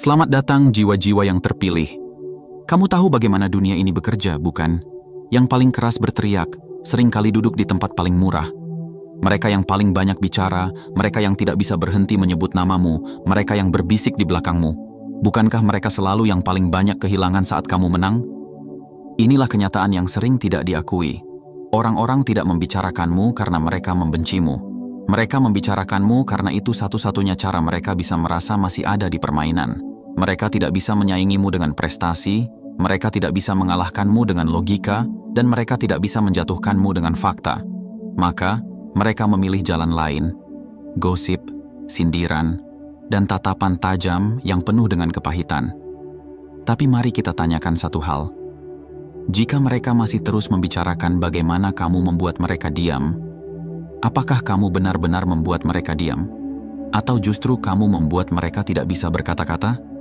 Selamat datang jiwa-jiwa yang terpilih. Kamu tahu bagaimana dunia ini bekerja, bukan? Yang paling keras berteriak, seringkali duduk di tempat paling murah. Mereka yang paling banyak bicara, mereka yang tidak bisa berhenti menyebut namamu, mereka yang berbisik di belakangmu. Bukankah mereka selalu yang paling banyak kehilangan saat kamu menang? Inilah kenyataan yang sering tidak diakui. Orang-orang tidak membicarakanmu karena mereka membencimu. Mereka membicarakanmu karena itu satu-satunya cara mereka bisa merasa masih ada di permainan. Mereka tidak bisa menyaingimu dengan prestasi, mereka tidak bisa mengalahkanmu dengan logika, dan mereka tidak bisa menjatuhkanmu dengan fakta. Maka, mereka memilih jalan lain, gosip, sindiran, dan tatapan tajam yang penuh dengan kepahitan. Tapi mari kita tanyakan satu hal. Jika mereka masih terus membicarakan bagaimana kamu membuat mereka diam, apakah kamu benar-benar membuat mereka diam? Atau justru kamu membuat mereka tidak bisa berkata-kata?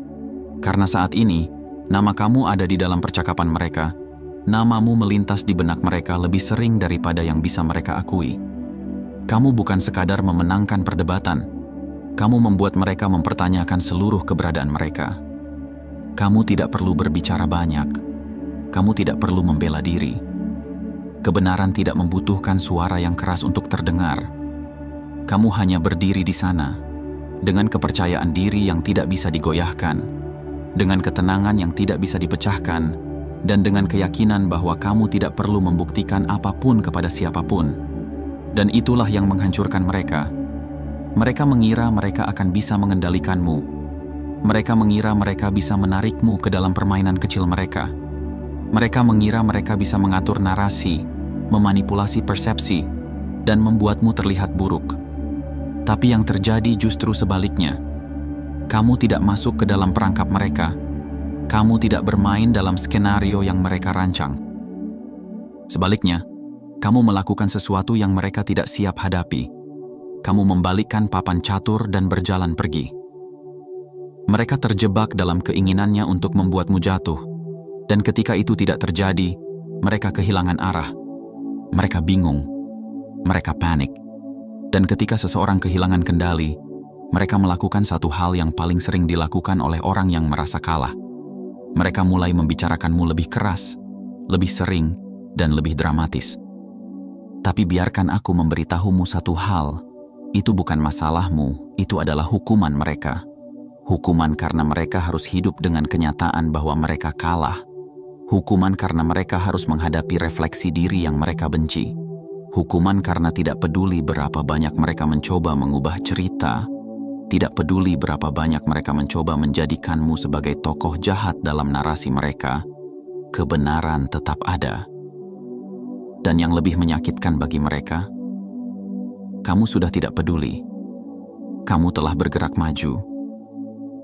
Karena saat ini, nama kamu ada di dalam percakapan mereka. Namamu melintas di benak mereka lebih sering daripada yang bisa mereka akui. Kamu bukan sekadar memenangkan perdebatan. Kamu membuat mereka mempertanyakan seluruh keberadaan mereka. Kamu tidak perlu berbicara banyak. Kamu tidak perlu membela diri. Kebenaran tidak membutuhkan suara yang keras untuk terdengar. Kamu hanya berdiri di sana, dengan kepercayaan diri yang tidak bisa digoyahkan, dengan ketenangan yang tidak bisa dipecahkan, dan dengan keyakinan bahwa kamu tidak perlu membuktikan apapun kepada siapapun. Dan itulah yang menghancurkan mereka. Mereka mengira mereka akan bisa mengendalikanmu. Mereka mengira mereka bisa menarikmu ke dalam permainan kecil mereka. Mereka mengira mereka bisa mengatur narasi, memanipulasi persepsi, dan membuatmu terlihat buruk. Tapi yang terjadi justru sebaliknya. Kamu tidak masuk ke dalam perangkap mereka. Kamu tidak bermain dalam skenario yang mereka rancang. Sebaliknya, kamu melakukan sesuatu yang mereka tidak siap hadapi. Kamu membalikkan papan catur dan berjalan pergi. Mereka terjebak dalam keinginannya untuk membuatmu jatuh. Dan ketika itu tidak terjadi, mereka kehilangan arah. Mereka bingung. Mereka panik. Dan ketika seseorang kehilangan kendali, mereka melakukan satu hal yang paling sering dilakukan oleh orang yang merasa kalah. Mereka mulai membicarakanmu lebih keras, lebih sering, dan lebih dramatis. Tapi biarkan aku memberitahumu satu hal. Itu bukan masalahmu, itu adalah hukuman mereka. Hukuman karena mereka harus hidup dengan kenyataan bahwa mereka kalah. Hukuman karena mereka harus menghadapi refleksi diri yang mereka benci. Hukuman karena tidak peduli berapa banyak mereka mencoba mengubah cerita. Tidak peduli berapa banyak mereka mencoba menjadikanmu sebagai tokoh jahat dalam narasi mereka. Kebenaran tetap ada. Dan yang lebih menyakitkan bagi mereka, kamu sudah tidak peduli. Kamu telah bergerak maju.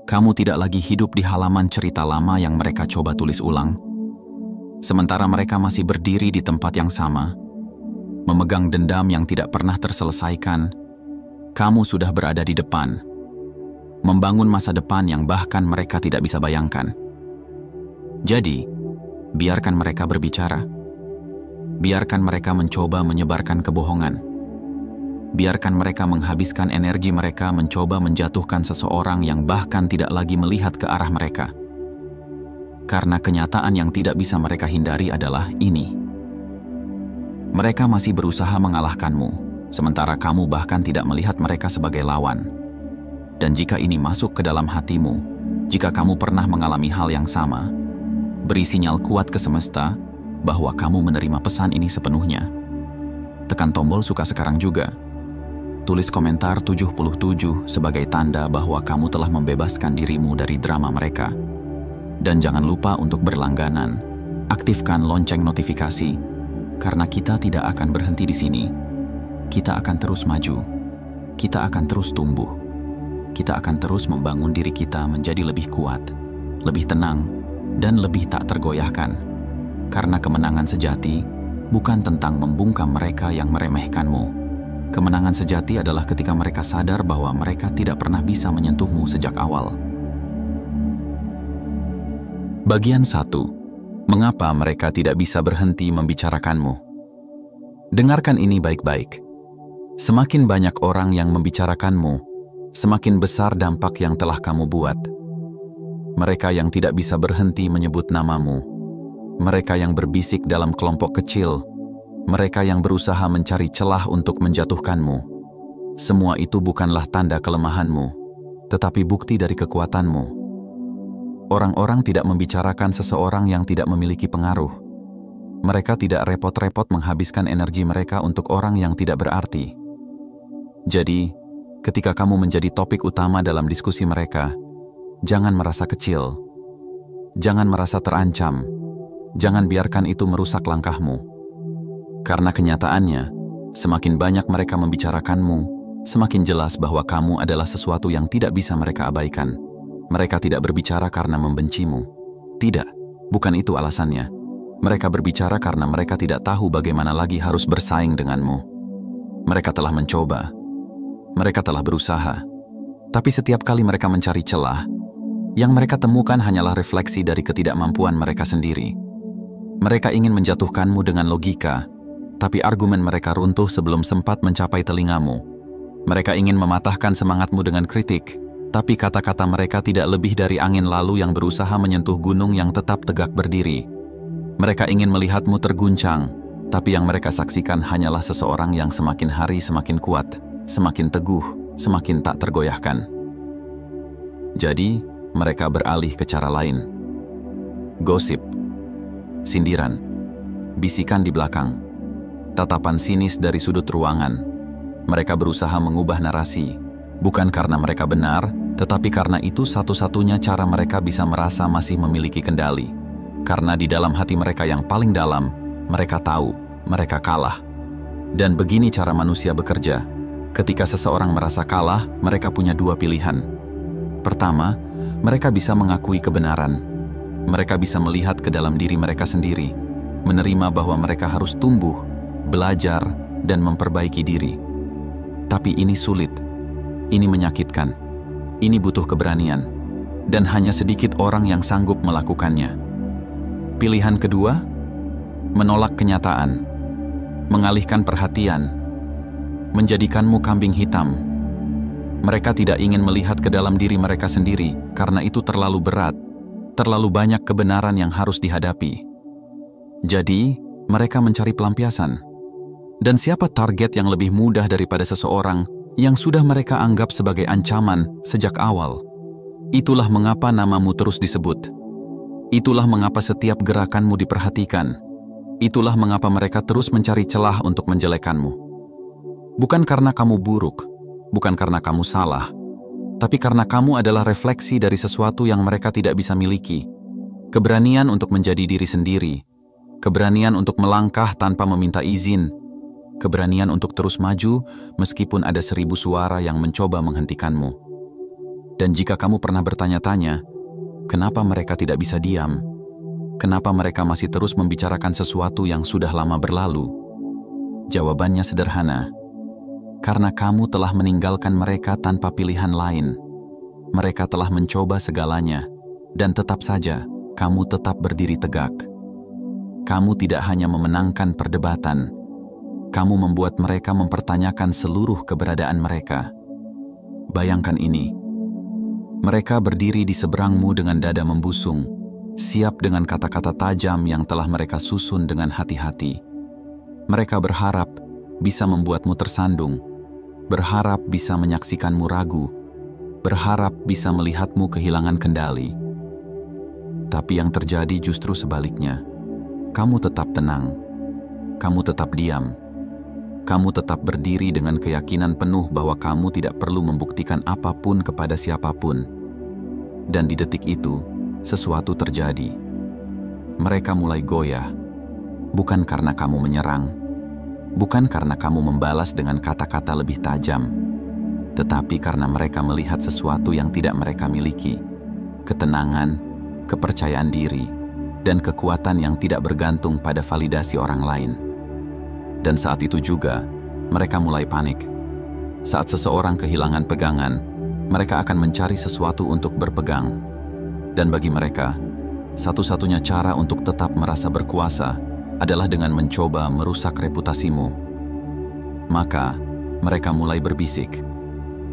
Kamu tidak lagi hidup di halaman cerita lama yang mereka coba tulis ulang. Sementara mereka masih berdiri di tempat yang sama, memegang dendam yang tidak pernah terselesaikan, kamu sudah berada di depan, membangun masa depan yang bahkan mereka tidak bisa bayangkan. Jadi, biarkan mereka berbicara. Biarkan mereka mencoba menyebarkan kebohongan. Biarkan mereka menghabiskan energi mereka mencoba menjatuhkan seseorang yang bahkan tidak lagi melihat ke arah mereka. Karena kenyataan yang tidak bisa mereka hindari adalah ini. Mereka masih berusaha mengalahkanmu, sementara kamu bahkan tidak melihat mereka sebagai lawan. Dan jika ini masuk ke dalam hatimu, jika kamu pernah mengalami hal yang sama, beri sinyal kuat ke semesta bahwa kamu menerima pesan ini sepenuhnya. Tekan tombol suka sekarang juga. Tulis komentar 77 sebagai tanda bahwa kamu telah membebaskan dirimu dari drama mereka. Dan jangan lupa untuk berlangganan, aktifkan lonceng notifikasi, karena kita tidak akan berhenti di sini. Kita akan terus maju, kita akan terus tumbuh, kita akan terus membangun diri kita menjadi lebih kuat, lebih tenang, dan lebih tak tergoyahkan. Karena kemenangan sejati bukan tentang membungkam mereka yang meremehkanmu. Kemenangan sejati adalah ketika mereka sadar bahwa mereka tidak pernah bisa menyentuhmu sejak awal. Bagian 1. Mengapa mereka tidak bisa berhenti membicarakanmu? Dengarkan ini baik-baik. Semakin banyak orang yang membicarakanmu, semakin besar dampak yang telah kamu buat. Mereka yang tidak bisa berhenti menyebut namamu. Mereka yang berbisik dalam kelompok kecil. Mereka yang berusaha mencari celah untuk menjatuhkanmu. Semua itu bukanlah tanda kelemahanmu, tetapi bukti dari kekuatanmu. Orang-orang tidak membicarakan seseorang yang tidak memiliki pengaruh. Mereka tidak repot-repot menghabiskan energi mereka untuk orang yang tidak berarti. Jadi, ketika kamu menjadi topik utama dalam diskusi mereka, jangan merasa kecil. Jangan merasa terancam. Jangan biarkan itu merusak langkahmu. Karena kenyataannya, semakin banyak mereka membicarakanmu, semakin jelas bahwa kamu adalah sesuatu yang tidak bisa mereka abaikan. Mereka tidak berbicara karena membencimu. Tidak, bukan itu alasannya. Mereka berbicara karena mereka tidak tahu bagaimana lagi harus bersaing denganmu. Mereka telah mencoba. Mereka telah berusaha. Tapi setiap kali mereka mencari celah, yang mereka temukan hanyalah refleksi dari ketidakmampuan mereka sendiri. Mereka ingin menjatuhkanmu dengan logika, tapi argumen mereka runtuh sebelum sempat mencapai telingamu. Mereka ingin mematahkan semangatmu dengan kritik, tapi kata-kata mereka tidak lebih dari angin lalu yang berusaha menyentuh gunung yang tetap tegak berdiri. Mereka ingin melihatmu terguncang, tapi yang mereka saksikan hanyalah seseorang yang semakin hari semakin kuat, semakin teguh, semakin tak tergoyahkan. Jadi, mereka beralih ke cara lain. Gosip, sindiran, bisikan di belakang, tatapan sinis dari sudut ruangan. Mereka berusaha mengubah narasi, bukan karena mereka benar, tetapi karena itu satu-satunya cara mereka bisa merasa masih memiliki kendali. Karena di dalam hati mereka yang paling dalam, mereka tahu mereka kalah. Dan begini cara manusia bekerja. Ketika seseorang merasa kalah, mereka punya dua pilihan. Pertama, mereka bisa mengakui kebenaran. Mereka bisa melihat ke dalam diri mereka sendiri, menerima bahwa mereka harus tumbuh, belajar, dan memperbaiki diri. Tapi ini sulit, ini menyakitkan, ini butuh keberanian, dan hanya sedikit orang yang sanggup melakukannya. Pilihan kedua, menolak kenyataan, mengalihkan perhatian, menjadikanmu kambing hitam. Mereka tidak ingin melihat ke dalam diri mereka sendiri karena itu terlalu berat, terlalu banyak kebenaran yang harus dihadapi. Jadi, mereka mencari pelampiasan. Dan siapa target yang lebih mudah daripada seseorang yang sudah mereka anggap sebagai ancaman sejak awal? Itulah mengapa namamu terus disebut. Itulah mengapa setiap gerakanmu diperhatikan. Itulah mengapa mereka terus mencari celah untuk menjelekkanmu. Bukan karena kamu buruk, bukan karena kamu salah, tapi karena kamu adalah refleksi dari sesuatu yang mereka tidak bisa miliki. Keberanian untuk menjadi diri sendiri, keberanian untuk melangkah tanpa meminta izin, keberanian untuk terus maju meskipun ada 1000 suara yang mencoba menghentikanmu. Dan jika kamu pernah bertanya-tanya, kenapa mereka tidak bisa diam? Kenapa mereka masih terus membicarakan sesuatu yang sudah lama berlalu? Jawabannya sederhana. Karena kamu telah meninggalkan mereka tanpa pilihan lain. Mereka telah mencoba segalanya, dan tetap saja kamu tetap berdiri tegak. Kamu tidak hanya memenangkan perdebatan, kamu membuat mereka mempertanyakan seluruh keberadaan mereka. Bayangkan ini. Mereka berdiri di seberangmu dengan dada membusung, siap dengan kata-kata tajam yang telah mereka susun dengan hati-hati. Mereka berharap bisa membuatmu tersandung, berharap bisa menyaksikanmu ragu, berharap bisa melihatmu kehilangan kendali. Tapi yang terjadi justru sebaliknya. Kamu tetap tenang, kamu tetap diam, kamu tetap berdiri dengan keyakinan penuh bahwa kamu tidak perlu membuktikan apapun kepada siapapun. Dan di detik itu, sesuatu terjadi. Mereka mulai goyah, bukan karena kamu menyerang, bukan karena kamu membalas dengan kata-kata lebih tajam, tetapi karena mereka melihat sesuatu yang tidak mereka miliki, ketenangan, kepercayaan diri, dan kekuatan yang tidak bergantung pada validasi orang lain. Dan saat itu juga, mereka mulai panik. Saat seseorang kehilangan pegangan, mereka akan mencari sesuatu untuk berpegang. Dan bagi mereka, satu-satunya cara untuk tetap merasa berkuasa adalah dengan mencoba merusak reputasimu. Maka, mereka mulai berbisik.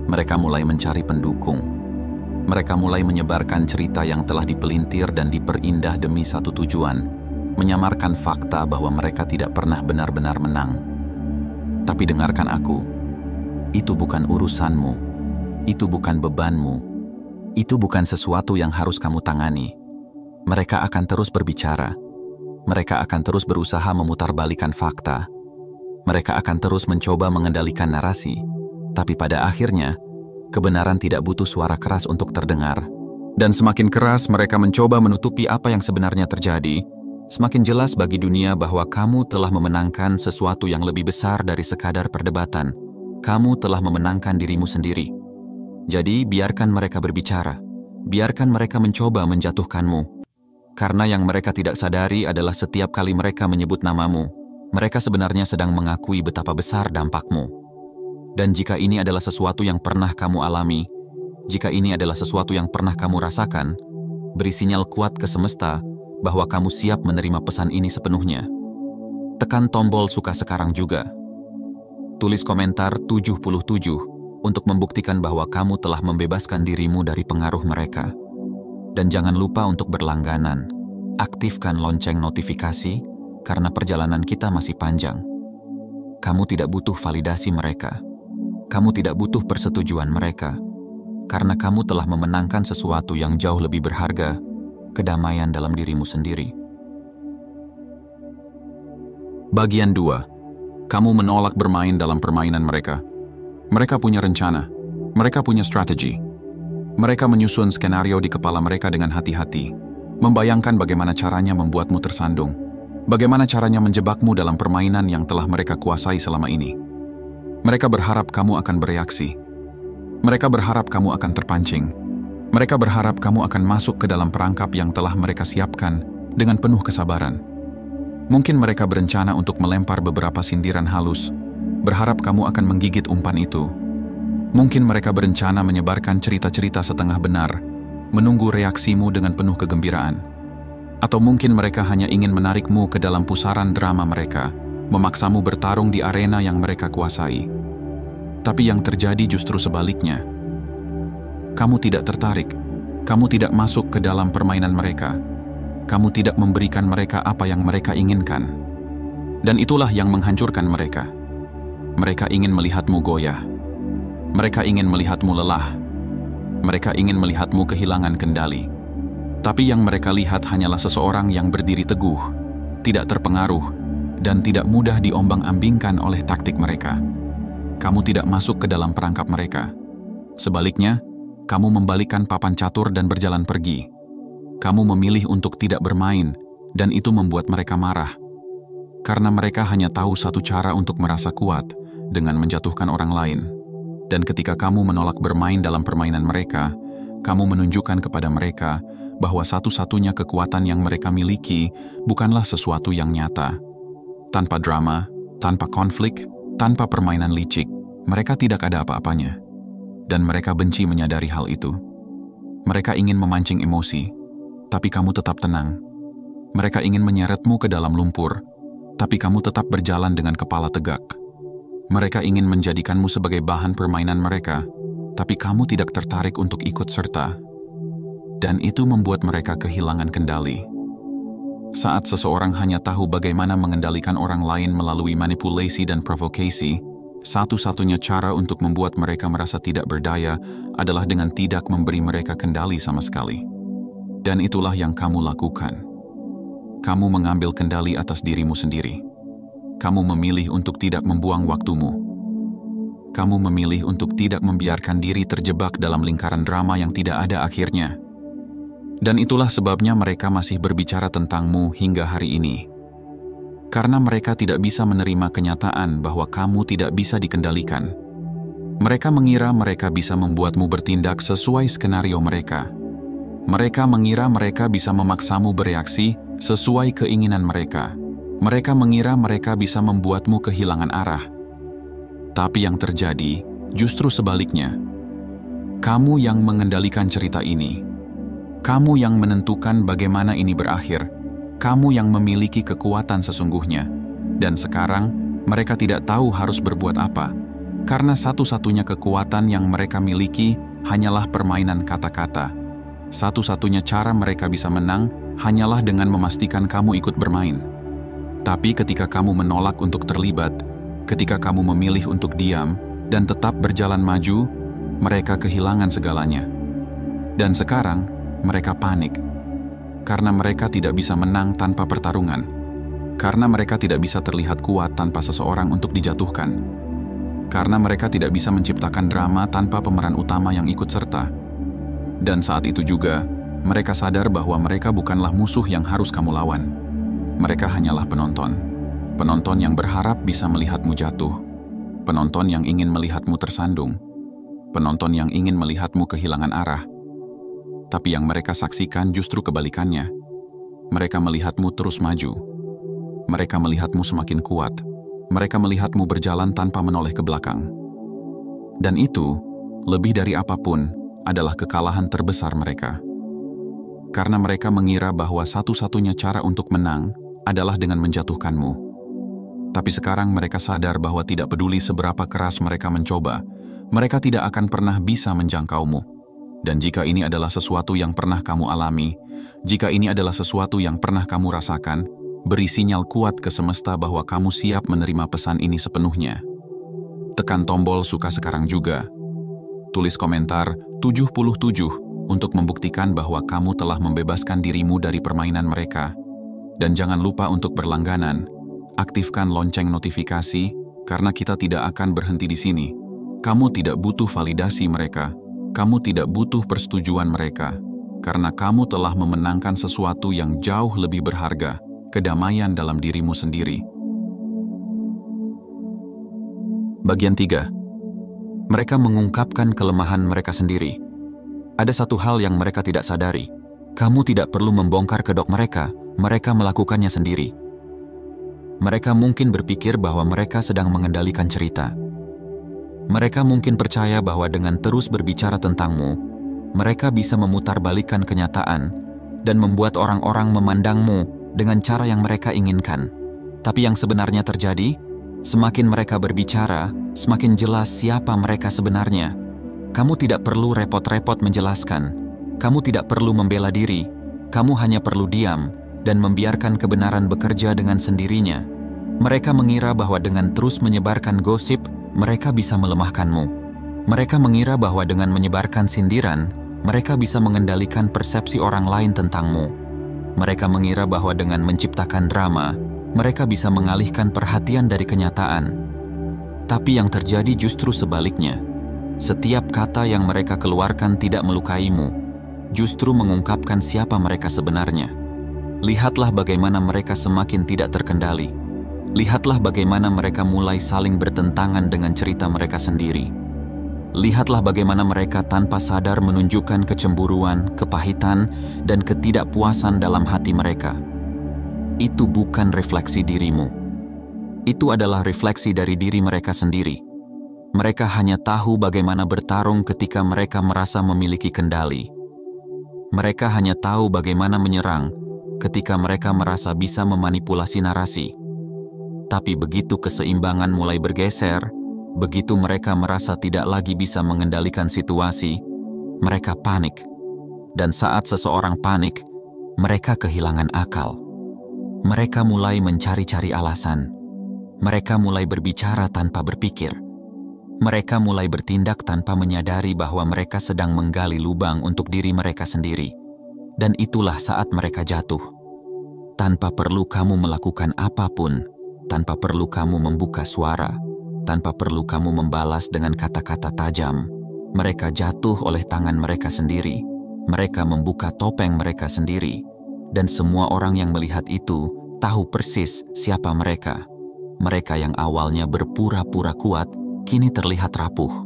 Mereka mulai mencari pendukung. Mereka mulai menyebarkan cerita yang telah dipelintir dan diperindah demi satu tujuan, menyamarkan fakta bahwa mereka tidak pernah benar-benar menang. Tapi dengarkan aku, itu bukan urusanmu, itu bukan bebanmu, itu bukan sesuatu yang harus kamu tangani. Mereka akan terus berbicara, mereka akan terus berusaha memutarbalikan fakta, mereka akan terus mencoba mengendalikan narasi, tapi pada akhirnya, kebenaran tidak butuh suara keras untuk terdengar. Dan semakin keras mereka mencoba menutupi apa yang sebenarnya terjadi, semakin jelas bagi dunia bahwa kamu telah memenangkan sesuatu yang lebih besar dari sekadar perdebatan. Kamu telah memenangkan dirimu sendiri. Jadi, biarkan mereka berbicara. Biarkan mereka mencoba menjatuhkanmu. Karena yang mereka tidak sadari adalah setiap kali mereka menyebut namamu, mereka sebenarnya sedang mengakui betapa besar dampakmu. Dan jika ini adalah sesuatu yang pernah kamu alami, jika ini adalah sesuatu yang pernah kamu rasakan, beri sinyal kuat ke semesta bahwa kamu siap menerima pesan ini sepenuhnya. Tekan tombol suka sekarang juga. Tulis komentar 77 untuk membuktikan bahwa kamu telah membebaskan dirimu dari pengaruh mereka. Dan jangan lupa untuk berlangganan. Aktifkan lonceng notifikasi karena perjalanan kita masih panjang. Kamu tidak butuh validasi mereka. Kamu tidak butuh persetujuan mereka, karena kamu telah memenangkan sesuatu yang jauh lebih berharga, kedamaian dalam dirimu sendiri. Bagian 2. Kamu menolak bermain dalam permainan mereka. Mereka punya rencana, mereka punya strategi. Mereka menyusun skenario di kepala mereka dengan hati-hati, membayangkan bagaimana caranya membuatmu tersandung, bagaimana caranya menjebakmu dalam permainan yang telah mereka kuasai selama ini. Mereka berharap kamu akan bereaksi. Mereka berharap kamu akan terpancing. Mereka berharap kamu akan masuk ke dalam perangkap yang telah mereka siapkan dengan penuh kesabaran. Mungkin mereka berencana untuk melempar beberapa sindiran halus, berharap kamu akan menggigit umpan itu. Mungkin mereka berencana menyebarkan cerita-cerita setengah benar, menunggu reaksimu dengan penuh kegembiraan. Atau mungkin mereka hanya ingin menarikmu ke dalam pusaran drama mereka, memaksamu bertarung di arena yang mereka kuasai. Tapi yang terjadi justru sebaliknya. Kamu tidak tertarik, kamu tidak masuk ke dalam permainan mereka, kamu tidak memberikan mereka apa yang mereka inginkan. Dan itulah yang menghancurkan mereka. Mereka ingin melihatmu goyah. Mereka ingin melihatmu lelah. Mereka ingin melihatmu kehilangan kendali. Tapi yang mereka lihat hanyalah seseorang yang berdiri teguh, tidak terpengaruh, dan tidak mudah diombang-ambingkan oleh taktik mereka. Kamu tidak masuk ke dalam perangkap mereka. Sebaliknya, kamu membalikan papan catur dan berjalan pergi. Kamu memilih untuk tidak bermain, dan itu membuat mereka marah. Karena mereka hanya tahu satu cara untuk merasa kuat, dengan menjatuhkan orang lain. Dan ketika kamu menolak bermain dalam permainan mereka, kamu menunjukkan kepada mereka bahwa satu-satunya kekuatan yang mereka miliki bukanlah sesuatu yang nyata. Tanpa drama, tanpa konflik, tanpa permainan licik, mereka tidak ada apa-apanya. Dan mereka benci menyadari hal itu. Mereka ingin memancing emosi, tapi kamu tetap tenang. Mereka ingin menyeretmu ke dalam lumpur, tapi kamu tetap berjalan dengan kepala tegak. Mereka ingin menjadikanmu sebagai bahan permainan mereka, tapi kamu tidak tertarik untuk ikut serta. Dan itu membuat mereka kehilangan kendali. Saat seseorang hanya tahu bagaimana mengendalikan orang lain melalui manipulasi dan provokasi, satu-satunya cara untuk membuat mereka merasa tidak berdaya adalah dengan tidak memberi mereka kendali sama sekali. Dan itulah yang kamu lakukan. Kamu mengambil kendali atas dirimu sendiri. Kamu memilih untuk tidak membuang waktumu. Kamu memilih untuk tidak membiarkan diri terjebak dalam lingkaran drama yang tidak ada akhirnya. Dan itulah sebabnya mereka masih berbicara tentangmu hingga hari ini. Karena mereka tidak bisa menerima kenyataan bahwa kamu tidak bisa dikendalikan. Mereka mengira mereka bisa membuatmu bertindak sesuai skenario mereka. Mereka mengira mereka bisa memaksamu bereaksi sesuai keinginan mereka. Mereka mengira mereka bisa membuatmu kehilangan arah. Tapi yang terjadi justru sebaliknya. Kamu yang mengendalikan cerita ini. Kamu yang menentukan bagaimana ini berakhir. Kamu yang memiliki kekuatan sesungguhnya. Dan sekarang, mereka tidak tahu harus berbuat apa. Karena satu-satunya kekuatan yang mereka miliki hanyalah permainan kata-kata. Satu-satunya cara mereka bisa menang hanyalah dengan memastikan kamu ikut bermain. Tapi ketika kamu menolak untuk terlibat, ketika kamu memilih untuk diam dan tetap berjalan maju, mereka kehilangan segalanya. Dan sekarang, mereka panik. Karena mereka tidak bisa menang tanpa pertarungan. Karena mereka tidak bisa terlihat kuat tanpa seseorang untuk dijatuhkan. Karena mereka tidak bisa menciptakan drama tanpa pemeran utama yang ikut serta. Dan saat itu juga, mereka sadar bahwa mereka bukanlah musuh yang harus kamu lawan. Mereka hanyalah penonton. Penonton yang berharap bisa melihatmu jatuh. Penonton yang ingin melihatmu tersandung. Penonton yang ingin melihatmu kehilangan arah. Tapi yang mereka saksikan justru kebalikannya. Mereka melihatmu terus maju. Mereka melihatmu semakin kuat. Mereka melihatmu berjalan tanpa menoleh ke belakang. Dan itu, lebih dari apapun, adalah kekalahan terbesar mereka. Karena mereka mengira bahwa satu-satunya cara untuk menang adalah dengan menjatuhkanmu. Tapi sekarang mereka sadar bahwa tidak peduli seberapa keras mereka mencoba, mereka tidak akan pernah bisa menjangkaumu. Dan jika ini adalah sesuatu yang pernah kamu alami, jika ini adalah sesuatu yang pernah kamu rasakan, beri sinyal kuat ke semesta bahwa kamu siap menerima pesan ini sepenuhnya. Tekan tombol suka sekarang juga. Tulis komentar 77 untuk membuktikan bahwa kamu telah membebaskan dirimu dari permainan mereka. Dan jangan lupa untuk berlangganan. Aktifkan lonceng notifikasi, karena kita tidak akan berhenti di sini. Kamu tidak butuh validasi mereka. Kamu tidak butuh persetujuan mereka. Karena kamu telah memenangkan sesuatu yang jauh lebih berharga. Kedamaian dalam dirimu sendiri. Bagian 3. Mereka mengungkapkan kelemahan mereka sendiri. Ada satu hal yang mereka tidak sadari. Kamu tidak perlu membongkar kedok mereka melakukannya sendiri. Mereka mungkin berpikir bahwa mereka sedang mengendalikan cerita. Mereka mungkin percaya bahwa dengan terus berbicara tentangmu, mereka bisa memutarbalikkan kenyataan dan membuat orang-orang memandangmu dengan cara yang mereka inginkan. Tapi yang sebenarnya terjadi, semakin mereka berbicara, semakin jelas siapa mereka sebenarnya. Kamu tidak perlu repot-repot menjelaskan. Kamu tidak perlu membela diri. Kamu hanya perlu diam dan membiarkan kebenaran bekerja dengan sendirinya. Mereka mengira bahwa dengan terus menyebarkan gosip, mereka bisa melemahkanmu. Mereka mengira bahwa dengan menyebarkan sindiran, mereka bisa mengendalikan persepsi orang lain tentangmu. Mereka mengira bahwa dengan menciptakan drama, mereka bisa mengalihkan perhatian dari kenyataan. Tapi yang terjadi justru sebaliknya. Setiap kata yang mereka keluarkan tidak melukaimu, justru mengungkapkan siapa mereka sebenarnya. Lihatlah bagaimana mereka semakin tidak terkendali. Lihatlah bagaimana mereka mulai saling bertentangan dengan cerita mereka sendiri. Lihatlah bagaimana mereka tanpa sadar menunjukkan kecemburuan, kepahitan, dan ketidakpuasan dalam hati mereka. Itu bukan refleksi dirimu. Itu adalah refleksi dari diri mereka sendiri. Mereka hanya tahu bagaimana bertarung ketika mereka merasa memiliki kendali. Mereka hanya tahu bagaimana menyerang ketika mereka merasa bisa memanipulasi narasi. Tapi begitu keseimbangan mulai bergeser, begitu mereka merasa tidak lagi bisa mengendalikan situasi, mereka panik. Dan saat seseorang panik, mereka kehilangan akal. Mereka mulai mencari-cari alasan. Mereka mulai berbicara tanpa berpikir. Mereka mulai bertindak tanpa menyadari bahwa mereka sedang menggali lubang untuk diri mereka sendiri. Dan itulah saat mereka jatuh. Tanpa perlu kamu melakukan apapun, tanpa perlu kamu membuka suara, tanpa perlu kamu membalas dengan kata-kata tajam, mereka jatuh oleh tangan mereka sendiri. Mereka membuka topeng mereka sendiri. Dan semua orang yang melihat itu tahu persis siapa mereka. Mereka yang awalnya berpura-pura kuat, kini terlihat rapuh.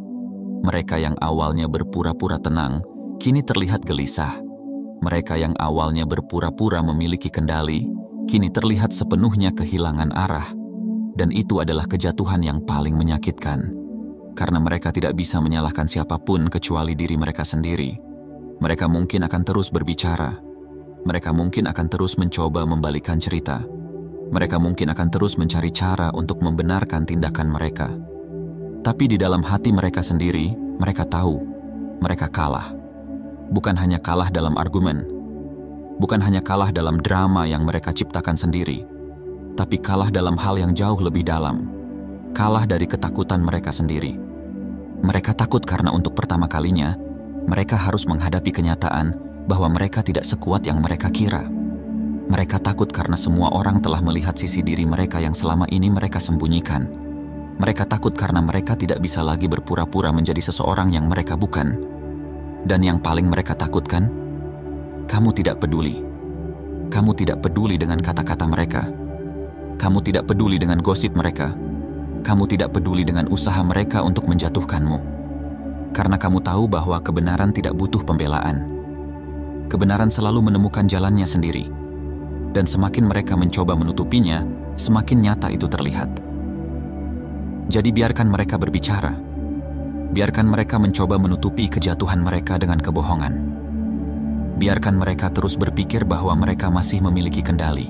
Mereka yang awalnya berpura-pura tenang, kini terlihat gelisah. Mereka yang awalnya berpura-pura memiliki kendali, kini terlihat sepenuhnya kehilangan arah. Dan itu adalah kejatuhan yang paling menyakitkan. Karena mereka tidak bisa menyalahkan siapapun kecuali diri mereka sendiri. Mereka mungkin akan terus berbicara. Mereka mungkin akan terus mencoba membalikkan cerita. Mereka mungkin akan terus mencari cara untuk membenarkan tindakan mereka. Tapi di dalam hati mereka sendiri, mereka tahu mereka kalah. Bukan hanya kalah dalam argumen, bukan hanya kalah dalam drama yang mereka ciptakan sendiri, tapi kalah dalam hal yang jauh lebih dalam. Kalah dari ketakutan mereka sendiri. Mereka takut karena untuk pertama kalinya, mereka harus menghadapi kenyataan bahwa mereka tidak sekuat yang mereka kira. Mereka takut karena semua orang telah melihat sisi diri mereka yang selama ini mereka sembunyikan. Mereka takut karena mereka tidak bisa lagi berpura-pura menjadi seseorang yang mereka bukan. Dan yang paling mereka takutkan, kamu tidak peduli. Kamu tidak peduli dengan kata-kata mereka. Kamu tidak peduli dengan gosip mereka. Kamu tidak peduli dengan usaha mereka untuk menjatuhkanmu. Karena kamu tahu bahwa kebenaran tidak butuh pembelaan. Kebenaran selalu menemukan jalannya sendiri. Dan semakin mereka mencoba menutupinya, semakin nyata itu terlihat. Jadi biarkan mereka berbicara. Biarkan mereka mencoba menutupi kejatuhan mereka dengan kebohongan. Biarkan mereka terus berpikir bahwa mereka masih memiliki kendali.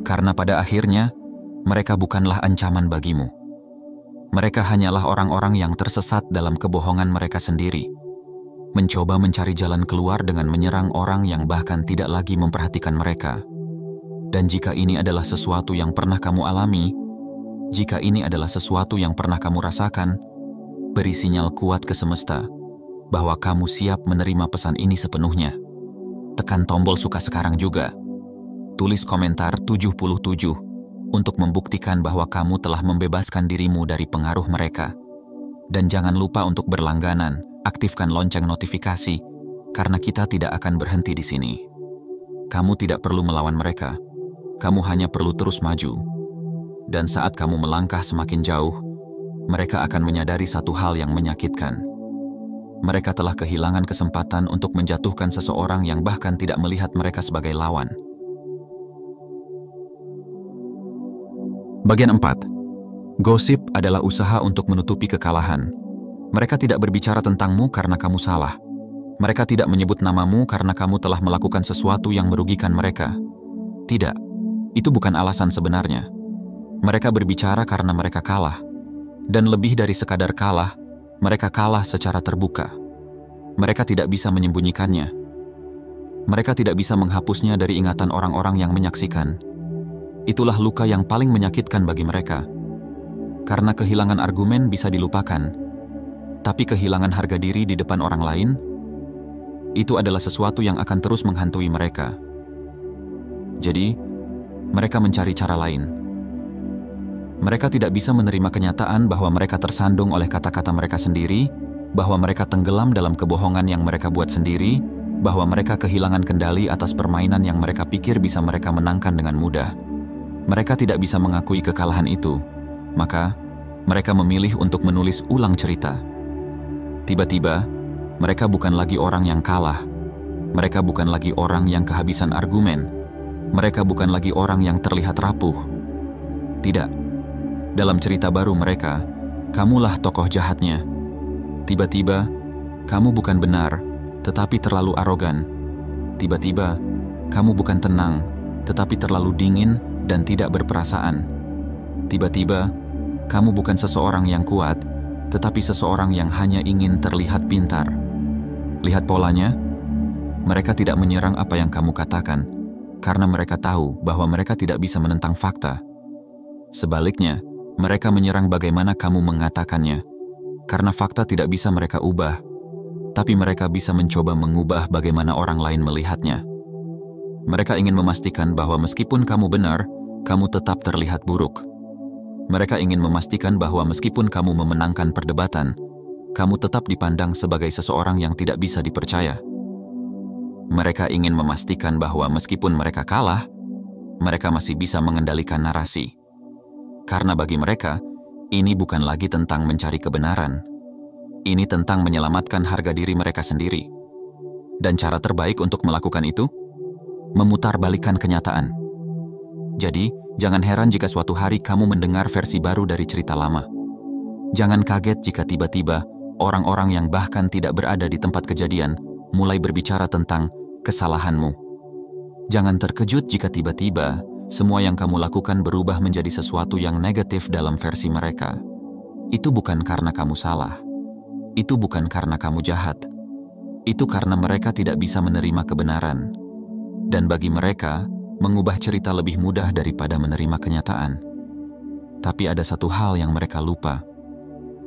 Karena pada akhirnya, mereka bukanlah ancaman bagimu. Mereka hanyalah orang-orang yang tersesat dalam kebohongan mereka sendiri. Mencoba mencari jalan keluar dengan menyerang orang yang bahkan tidak lagi memperhatikan mereka. Dan jika ini adalah sesuatu yang pernah kamu alami, jika ini adalah sesuatu yang pernah kamu rasakan, beri sinyal kuat ke semesta bahwa kamu siap menerima pesan ini sepenuhnya. Tekan tombol suka sekarang juga. Tulis komentar 77 untuk membuktikan bahwa kamu telah membebaskan dirimu dari pengaruh mereka. Dan jangan lupa untuk berlangganan, aktifkan lonceng notifikasi, karena kita tidak akan berhenti di sini. Kamu tidak perlu melawan mereka, kamu hanya perlu terus maju. Dan saat kamu melangkah semakin jauh, mereka akan menyadari satu hal yang menyakitkan. Mereka telah kehilangan kesempatan untuk menjatuhkan seseorang yang bahkan tidak melihat mereka sebagai lawan. Bagian 4. Gosip adalah usaha untuk menutupi kekalahan. Mereka tidak berbicara tentangmu karena kamu salah. Mereka tidak menyebut namamu karena kamu telah melakukan sesuatu yang merugikan mereka. Tidak, itu bukan alasan sebenarnya. Mereka berbicara karena mereka kalah. Dan lebih dari sekadar kalah, mereka kalah secara terbuka. Mereka tidak bisa menyembunyikannya. Mereka tidak bisa menghapusnya dari ingatan orang-orang yang menyaksikan. Itulah luka yang paling menyakitkan bagi mereka. Karena kehilangan argumen bisa dilupakan. Tapi kehilangan harga diri di depan orang lain, itu adalah sesuatu yang akan terus menghantui mereka. Jadi, mereka mencari cara lain. Mereka tidak bisa menerima kenyataan bahwa mereka tersandung oleh kata-kata mereka sendiri, bahwa mereka tenggelam dalam kebohongan yang mereka buat sendiri, bahwa mereka kehilangan kendali atas permainan yang mereka pikir bisa mereka menangkan dengan mudah. Mereka tidak bisa mengakui kekalahan itu, maka mereka memilih untuk menulis ulang cerita. Tiba-tiba, mereka bukan lagi orang yang kalah. Mereka bukan lagi orang yang kehabisan argumen. Mereka bukan lagi orang yang terlihat rapuh. Tidak. Dalam cerita baru mereka, kamulah tokoh jahatnya. Tiba-tiba, kamu bukan benar, tetapi terlalu arogan. Tiba-tiba, kamu bukan tenang, tetapi terlalu dingin dan tidak berperasaan. Tiba-tiba, kamu bukan seseorang yang kuat, tetapi seseorang yang hanya ingin terlihat pintar. Lihat polanya, mereka tidak menyerang apa yang kamu katakan, karena mereka tahu bahwa mereka tidak bisa menentang fakta. Sebaliknya, mereka menyerang bagaimana kamu mengatakannya, karena fakta tidak bisa mereka ubah, tapi mereka bisa mencoba mengubah bagaimana orang lain melihatnya. Mereka ingin memastikan bahwa meskipun kamu benar, kamu tetap terlihat buruk. Mereka ingin memastikan bahwa meskipun kamu memenangkan perdebatan, kamu tetap dipandang sebagai seseorang yang tidak bisa dipercaya. Mereka ingin memastikan bahwa meskipun mereka kalah, mereka masih bisa mengendalikan narasi. Karena bagi mereka, ini bukan lagi tentang mencari kebenaran. Ini tentang menyelamatkan harga diri mereka sendiri. Dan cara terbaik untuk melakukan itu, memutarbalikkan kenyataan. Jadi, jangan heran jika suatu hari kamu mendengar versi baru dari cerita lama. Jangan kaget jika tiba-tiba orang-orang yang bahkan tidak berada di tempat kejadian mulai berbicara tentang kesalahanmu. Jangan terkejut jika tiba-tiba semua yang kamu lakukan berubah menjadi sesuatu yang negatif dalam versi mereka. Itu bukan karena kamu salah. Itu bukan karena kamu jahat. Itu karena mereka tidak bisa menerima kebenaran. Dan bagi mereka, mengubah cerita lebih mudah daripada menerima kenyataan. Tapi ada satu hal yang mereka lupa.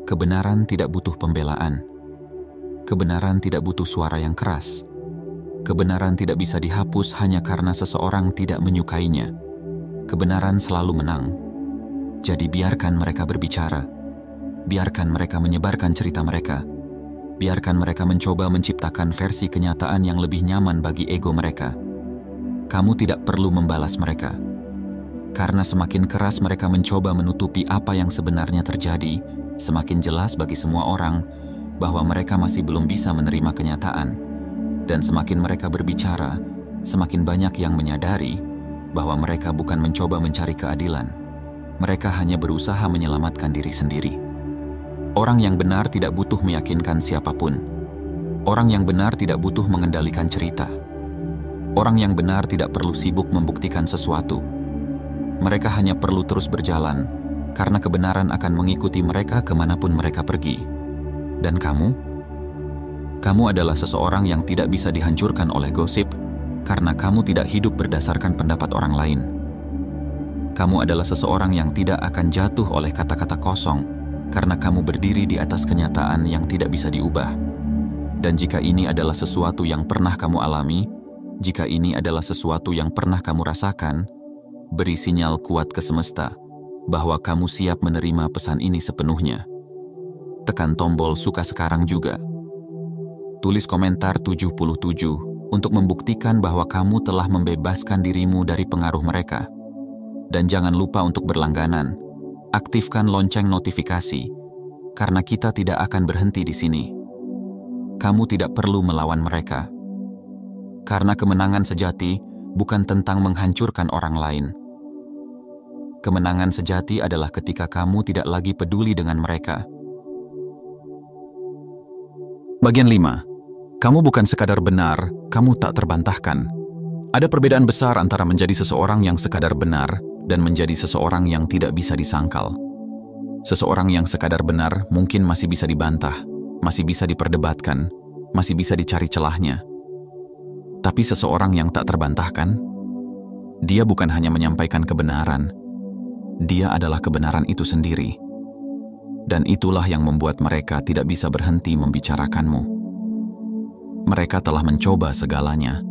Kebenaran tidak butuh pembelaan. Kebenaran tidak butuh suara yang keras. Kebenaran tidak bisa dihapus hanya karena seseorang tidak menyukainya. Kebenaran selalu menang. Jadi biarkan mereka berbicara. Biarkan mereka menyebarkan cerita mereka. Biarkan mereka mencoba menciptakan versi kenyataan yang lebih nyaman bagi ego mereka. Kamu tidak perlu membalas mereka. Karena semakin keras mereka mencoba menutupi apa yang sebenarnya terjadi, semakin jelas bagi semua orang bahwa mereka masih belum bisa menerima kenyataan. Dan semakin mereka berbicara, semakin banyak yang menyadari bahwa mereka bukan mencoba mencari keadilan. Mereka hanya berusaha menyelamatkan diri sendiri. Orang yang benar tidak butuh meyakinkan siapapun. Orang yang benar tidak butuh mengendalikan cerita. Orang yang benar tidak perlu sibuk membuktikan sesuatu. Mereka hanya perlu terus berjalan, karena kebenaran akan mengikuti mereka kemanapun mereka pergi. Dan kamu adalah seseorang yang tidak bisa dihancurkan oleh gosip, karena kamu tidak hidup berdasarkan pendapat orang lain. Kamu adalah seseorang yang tidak akan jatuh oleh kata-kata kosong, karena kamu berdiri di atas kenyataan yang tidak bisa diubah. Dan jika ini adalah sesuatu yang pernah kamu alami, jika ini adalah sesuatu yang pernah kamu rasakan, beri sinyal kuat ke semesta bahwa kamu siap menerima pesan ini sepenuhnya. Tekan tombol suka sekarang juga. Tulis komentar 77 untuk membuktikan bahwa kamu telah membebaskan dirimu dari pengaruh mereka. Dan jangan lupa untuk berlangganan. Aktifkan lonceng notifikasi, karena kita tidak akan berhenti di sini. Kamu tidak perlu melawan mereka. Karena kemenangan sejati bukan tentang menghancurkan orang lain. Kemenangan sejati adalah ketika kamu tidak lagi peduli dengan mereka. Bagian 5. Kamu bukan sekadar benar, kamu tak terbantahkan. Ada perbedaan besar antara menjadi seseorang yang sekadar benar dan menjadi seseorang yang tidak bisa disangkal. Seseorang yang sekadar benar mungkin masih bisa dibantah, masih bisa diperdebatkan, masih bisa dicari celahnya. Tapi seseorang yang tak terbantahkan, dia bukan hanya menyampaikan kebenaran, dia adalah kebenaran itu sendiri. Dan itulah yang membuat mereka tidak bisa berhenti membicarakanmu. Mereka telah mencoba segalanya,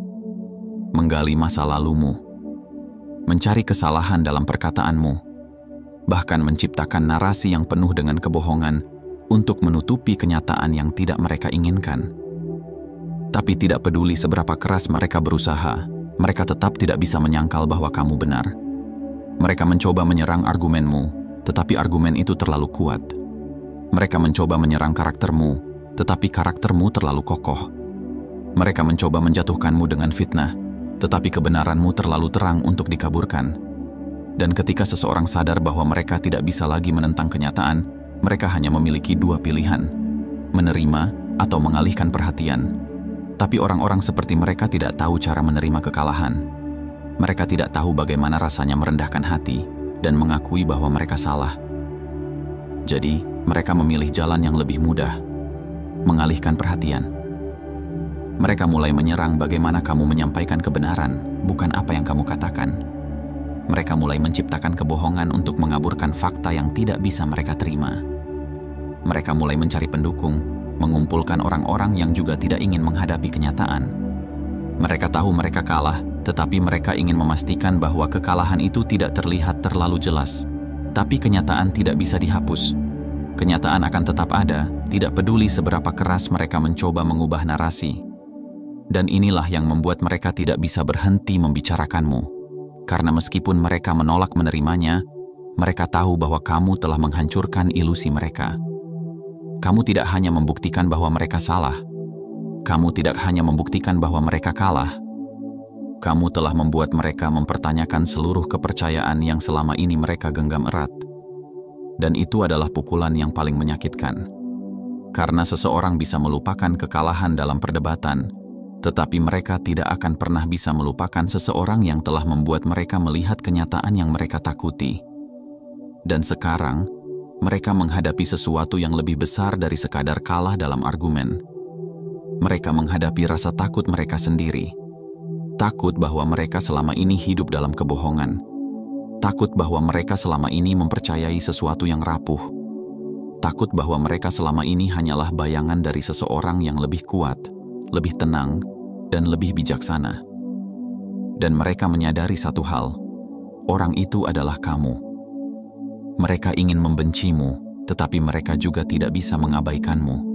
menggali masa lalumu, mencari kesalahan dalam perkataanmu, bahkan menciptakan narasi yang penuh dengan kebohongan untuk menutupi kenyataan yang tidak mereka inginkan. Tapi tidak peduli seberapa keras mereka berusaha, mereka tetap tidak bisa menyangkal bahwa kamu benar. Mereka mencoba menyerang argumenmu, tetapi argumen itu terlalu kuat. Mereka mencoba menyerang karaktermu, tetapi karaktermu terlalu kokoh. Mereka mencoba menjatuhkanmu dengan fitnah, tetapi kebenaranmu terlalu terang untuk dikaburkan. Dan ketika seseorang sadar bahwa mereka tidak bisa lagi menentang kenyataan, mereka hanya memiliki dua pilihan, menerima atau mengalihkan perhatian. Tapi orang-orang seperti mereka tidak tahu cara menerima kekalahan. Mereka tidak tahu bagaimana rasanya merendahkan hati dan mengakui bahwa mereka salah. Jadi, mereka memilih jalan yang lebih mudah, mengalihkan perhatian. Mereka mulai menyerang bagaimana kamu menyampaikan kebenaran, bukan apa yang kamu katakan. Mereka mulai menciptakan kebohongan untuk mengaburkan fakta yang tidak bisa mereka terima. Mereka mulai mencari pendukung, mengumpulkan orang-orang yang juga tidak ingin menghadapi kenyataan. Mereka tahu mereka kalah, tetapi mereka ingin memastikan bahwa kekalahan itu tidak terlihat terlalu jelas. Tapi kenyataan tidak bisa dihapus. Kenyataan akan tetap ada, tidak peduli seberapa keras mereka mencoba mengubah narasi. Dan inilah yang membuat mereka tidak bisa berhenti membicarakanmu. Karena meskipun mereka menolak menerimanya, mereka tahu bahwa kamu telah menghancurkan ilusi mereka. Kamu tidak hanya membuktikan bahwa mereka salah. Kamu tidak hanya membuktikan bahwa mereka kalah. Kamu telah membuat mereka mempertanyakan seluruh kepercayaan yang selama ini mereka genggam erat. Dan itu adalah pukulan yang paling menyakitkan. Karena seseorang bisa melupakan kekalahan dalam perdebatan, tetapi mereka tidak akan pernah bisa melupakan seseorang yang telah membuat mereka melihat kenyataan yang mereka takuti. Dan sekarang, Mereka menghadapi sesuatu yang lebih besar dari sekadar kalah dalam argumen. Mereka menghadapi rasa takut mereka sendiri. Takut bahwa mereka selama ini hidup dalam kebohongan. Takut bahwa mereka selama ini mempercayai sesuatu yang rapuh. Takut bahwa mereka selama ini hanyalah bayangan dari seseorang yang lebih kuat, lebih tenang, dan lebih bijaksana. Dan mereka menyadari satu hal, orang itu adalah kamu. Mereka ingin membencimu, tetapi mereka juga tidak bisa mengabaikanmu.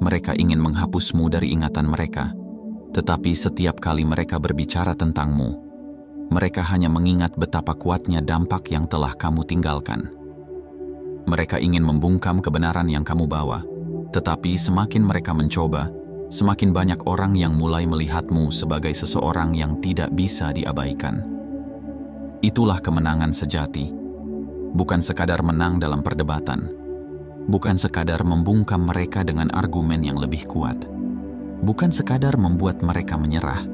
Mereka ingin menghapusmu dari ingatan mereka, tetapi setiap kali mereka berbicara tentangmu, mereka hanya mengingat betapa kuatnya dampak yang telah kamu tinggalkan. Mereka ingin membungkam kebenaran yang kamu bawa, tetapi semakin mereka mencoba, semakin banyak orang yang mulai melihatmu sebagai seseorang yang tidak bisa diabaikan. Itulah kemenangan sejati. Bukan sekadar menang dalam perdebatan. Bukan sekadar membungkam mereka dengan argumen yang lebih kuat. Bukan sekadar membuat mereka menyerah,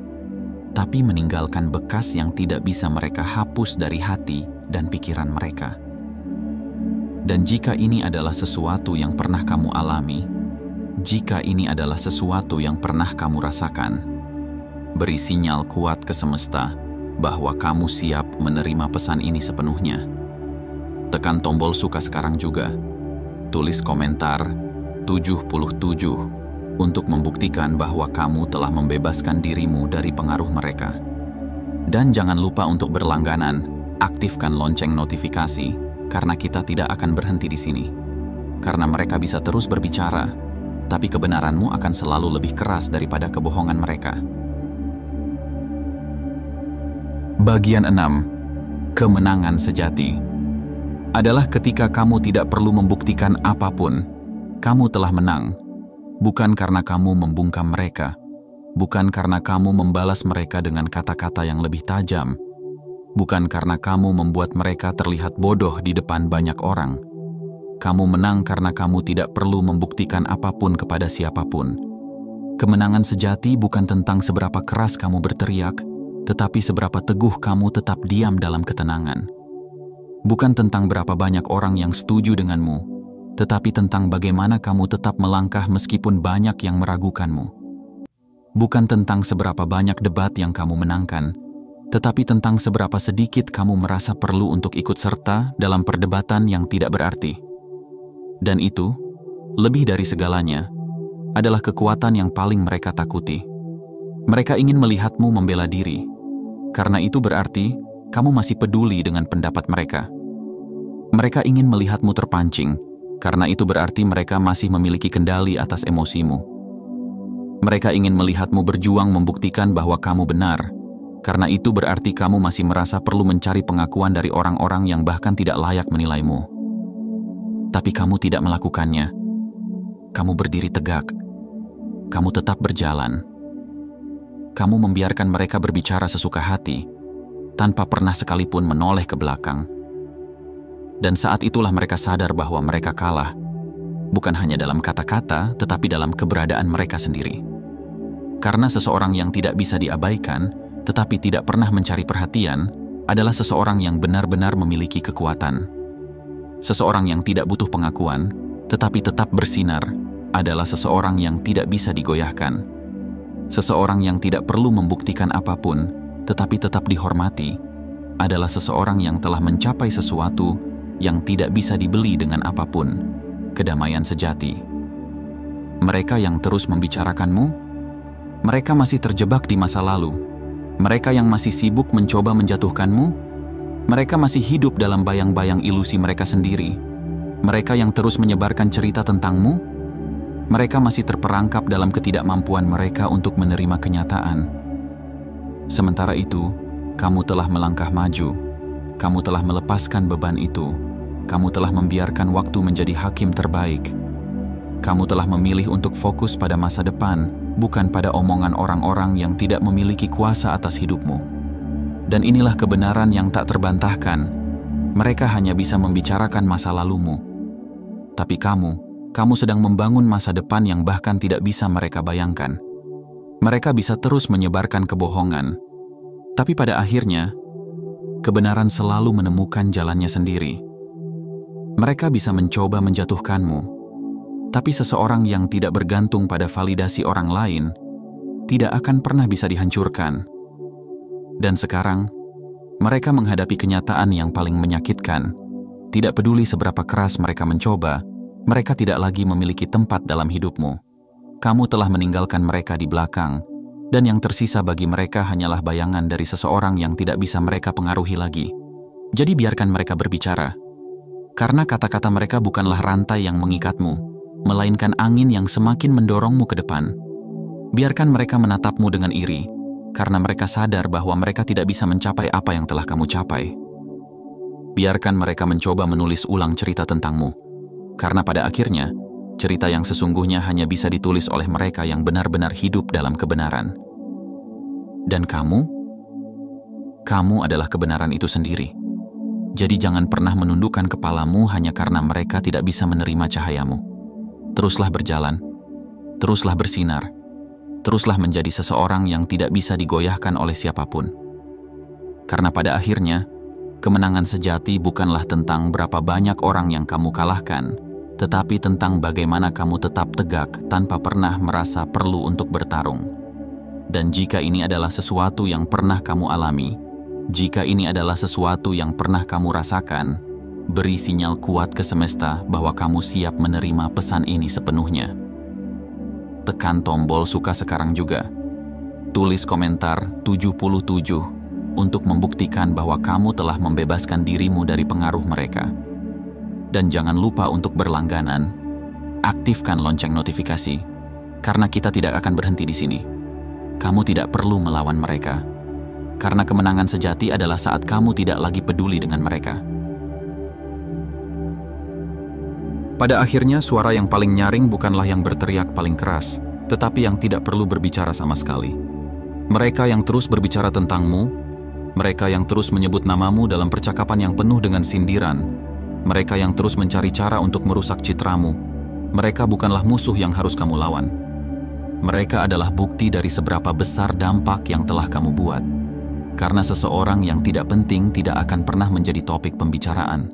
tapi meninggalkan bekas yang tidak bisa mereka hapus dari hati dan pikiran mereka. Dan jika ini adalah sesuatu yang pernah kamu alami, jika ini adalah sesuatu yang pernah kamu rasakan, beri sinyal kuat ke semesta bahwa kamu siap menerima pesan ini sepenuhnya. Tekan tombol suka sekarang juga. Tulis komentar 77 untuk membuktikan bahwa kamu telah membebaskan dirimu dari pengaruh mereka. Dan jangan lupa untuk berlangganan, aktifkan lonceng notifikasi, karena kita tidak akan berhenti di sini. Karena mereka bisa terus berbicara, tapi kebenaranmu akan selalu lebih keras daripada kebohongan mereka. Bagian 6. Kemenangan sejati adalah ketika kamu tidak perlu membuktikan apapun. Kamu telah menang, bukan karena kamu membungkam mereka, bukan karena kamu membalas mereka dengan kata-kata yang lebih tajam, bukan karena kamu membuat mereka terlihat bodoh di depan banyak orang. Kamu menang karena kamu tidak perlu membuktikan apapun kepada siapapun. Kemenangan sejati bukan tentang seberapa keras kamu berteriak, tetapi seberapa teguh kamu tetap diam dalam ketenangan. Bukan tentang berapa banyak orang yang setuju denganmu, tetapi tentang bagaimana kamu tetap melangkah meskipun banyak yang meragukanmu. Bukan tentang seberapa banyak debat yang kamu menangkan, tetapi tentang seberapa sedikit kamu merasa perlu untuk ikut serta dalam perdebatan yang tidak berarti. Dan itu, lebih dari segalanya, adalah kekuatan yang paling mereka takuti. Mereka ingin melihatmu membela diri, karena itu berarti kamu masih peduli dengan pendapat mereka. Mereka ingin melihatmu terpancing, karena itu berarti mereka masih memiliki kendali atas emosimu. Mereka ingin melihatmu berjuang membuktikan bahwa kamu benar, karena itu berarti kamu masih merasa perlu mencari pengakuan dari orang-orang yang bahkan tidak layak menilaimu. Tapi kamu tidak melakukannya. Kamu berdiri tegak. Kamu tetap berjalan. Kamu membiarkan mereka berbicara sesuka hati, tanpa pernah sekalipun menoleh ke belakang. Dan saat itulah mereka sadar bahwa mereka kalah, bukan hanya dalam kata-kata, tetapi dalam keberadaan mereka sendiri. Karena seseorang yang tidak bisa diabaikan, tetapi tidak pernah mencari perhatian, adalah seseorang yang benar-benar memiliki kekuatan. Seseorang yang tidak butuh pengakuan, tetapi tetap bersinar, adalah seseorang yang tidak bisa digoyahkan. Seseorang yang tidak perlu membuktikan apapun, tetapi tetap dihormati, adalah seseorang yang telah mencapai sesuatu yang tidak bisa dibeli dengan apapun, kedamaian sejati. Mereka yang terus membicarakanmu, mereka masih terjebak di masa lalu. Mereka yang masih sibuk mencoba menjatuhkanmu, mereka masih hidup dalam bayang-bayang ilusi mereka sendiri. Mereka yang terus menyebarkan cerita tentangmu, mereka masih terperangkap dalam ketidakmampuan mereka untuk menerima kenyataan. Sementara itu, kamu telah melangkah maju. Kamu telah melepaskan beban itu. Kamu telah membiarkan waktu menjadi hakim terbaik. Kamu telah memilih untuk fokus pada masa depan, bukan pada omongan orang-orang yang tidak memiliki kuasa atas hidupmu. Dan inilah kebenaran yang tak terbantahkan. Mereka hanya bisa membicarakan masa lalumu. Tapi kamu sedang membangun masa depan yang bahkan tidak bisa mereka bayangkan. Mereka bisa terus menyebarkan kebohongan. Tapi pada akhirnya, kebenaran selalu menemukan jalannya sendiri. Mereka bisa mencoba menjatuhkanmu, tapi seseorang yang tidak bergantung pada validasi orang lain tidak akan pernah bisa dihancurkan. Dan sekarang, mereka menghadapi kenyataan yang paling menyakitkan. Tidak peduli seberapa keras mereka mencoba, mereka tidak lagi memiliki tempat dalam hidupmu. Kamu telah meninggalkan mereka di belakang, dan yang tersisa bagi mereka hanyalah bayangan dari seseorang yang tidak bisa mereka pengaruhi lagi. Jadi biarkan mereka berbicara. Karena kata-kata mereka bukanlah rantai yang mengikatmu, melainkan angin yang semakin mendorongmu ke depan. Biarkan mereka menatapmu dengan iri, karena mereka sadar bahwa mereka tidak bisa mencapai apa yang telah kamu capai. Biarkan mereka mencoba menulis ulang cerita tentangmu, karena pada akhirnya, cerita yang sesungguhnya hanya bisa ditulis oleh mereka yang benar-benar hidup dalam kebenaran. Dan kamu adalah kebenaran itu sendiri. Jadi jangan pernah menundukkan kepalamu hanya karena mereka tidak bisa menerima cahayamu. Teruslah berjalan, teruslah bersinar, teruslah menjadi seseorang yang tidak bisa digoyahkan oleh siapapun. Karena pada akhirnya, kemenangan sejati bukanlah tentang berapa banyak orang yang kamu kalahkan, tetapi tentang bagaimana kamu tetap tegak tanpa pernah merasa perlu untuk bertarung. Dan jika ini adalah sesuatu yang pernah kamu alami, jika ini adalah sesuatu yang pernah kamu rasakan, beri sinyal kuat ke semesta bahwa kamu siap menerima pesan ini sepenuhnya. Tekan tombol suka sekarang juga. Tulis komentar 77 untuk membuktikan bahwa kamu telah membebaskan dirimu dari pengaruh mereka. Dan jangan lupa untuk berlangganan, aktifkan lonceng notifikasi, karena kita tidak akan berhenti di sini. Kamu tidak perlu melawan mereka, karena kemenangan sejati adalah saat kamu tidak lagi peduli dengan mereka. Pada akhirnya, suara yang paling nyaring bukanlah yang berteriak paling keras, tetapi yang tidak perlu berbicara sama sekali. Mereka yang terus berbicara tentangmu, mereka yang terus menyebut namamu dalam percakapan yang penuh dengan sindiran, mereka yang terus mencari cara untuk merusak citramu, mereka bukanlah musuh yang harus kamu lawan. Mereka adalah bukti dari seberapa besar dampak yang telah kamu buat. Karena seseorang yang tidak penting tidak akan pernah menjadi topik pembicaraan.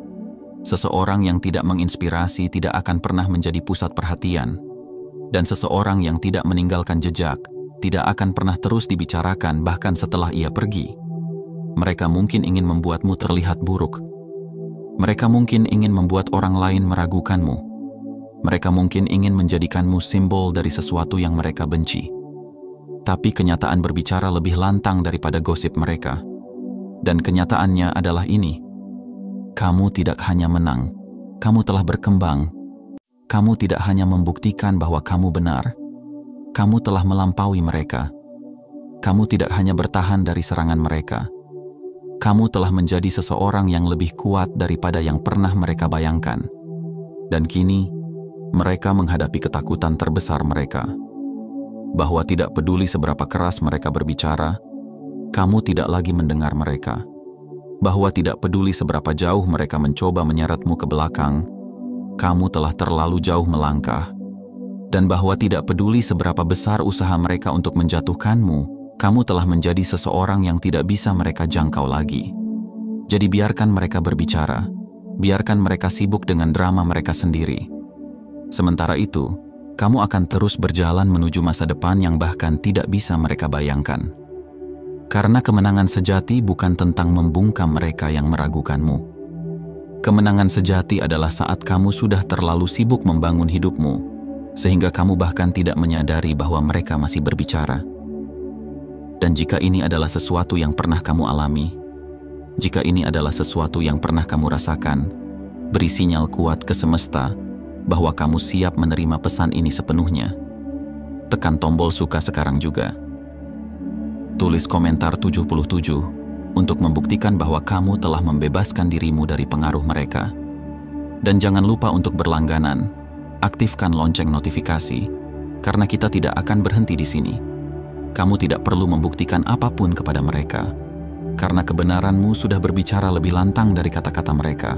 Seseorang yang tidak menginspirasi tidak akan pernah menjadi pusat perhatian. Dan seseorang yang tidak meninggalkan jejak tidak akan pernah terus dibicarakan bahkan setelah ia pergi. Mereka mungkin ingin membuatmu terlihat buruk. Mereka mungkin ingin membuat orang lain meragukanmu. Mereka mungkin ingin menjadikanmu simbol dari sesuatu yang mereka benci. Tapi kenyataan berbicara lebih lantang daripada gosip mereka. Dan kenyataannya adalah ini. Kamu tidak hanya menang, kamu telah berkembang. Kamu tidak hanya membuktikan bahwa kamu benar, kamu telah melampaui mereka. Kamu tidak hanya bertahan dari serangan mereka. Kamu telah menjadi seseorang yang lebih kuat daripada yang pernah mereka bayangkan. Dan kini, mereka menghadapi ketakutan terbesar mereka. Bahwa tidak peduli seberapa keras mereka berbicara, kamu tidak lagi mendengar mereka. Bahwa tidak peduli seberapa jauh mereka mencoba menyeretmu ke belakang, kamu telah terlalu jauh melangkah. Dan bahwa tidak peduli seberapa besar usaha mereka untuk menjatuhkanmu, kamu telah menjadi seseorang yang tidak bisa mereka jangkau lagi. Jadi biarkan mereka berbicara, biarkan mereka sibuk dengan drama mereka sendiri. Sementara itu, kamu akan terus berjalan menuju masa depan yang bahkan tidak bisa mereka bayangkan. Karena kemenangan sejati bukan tentang membungkam mereka yang meragukanmu. Kemenangan sejati adalah saat kamu sudah terlalu sibuk membangun hidupmu, sehingga kamu bahkan tidak menyadari bahwa mereka masih berbicara. Dan jika ini adalah sesuatu yang pernah kamu alami, jika ini adalah sesuatu yang pernah kamu rasakan, beri sinyal kuat ke semesta bahwa kamu siap menerima pesan ini sepenuhnya. Tekan tombol suka sekarang juga. Tulis komentar 77 untuk membuktikan bahwa kamu telah membebaskan dirimu dari pengaruh mereka. Dan jangan lupa untuk berlangganan, aktifkan lonceng notifikasi, karena kita tidak akan berhenti di sini. Kamu tidak perlu membuktikan apapun kepada mereka, karena kebenaranmu sudah berbicara lebih lantang dari kata-kata mereka.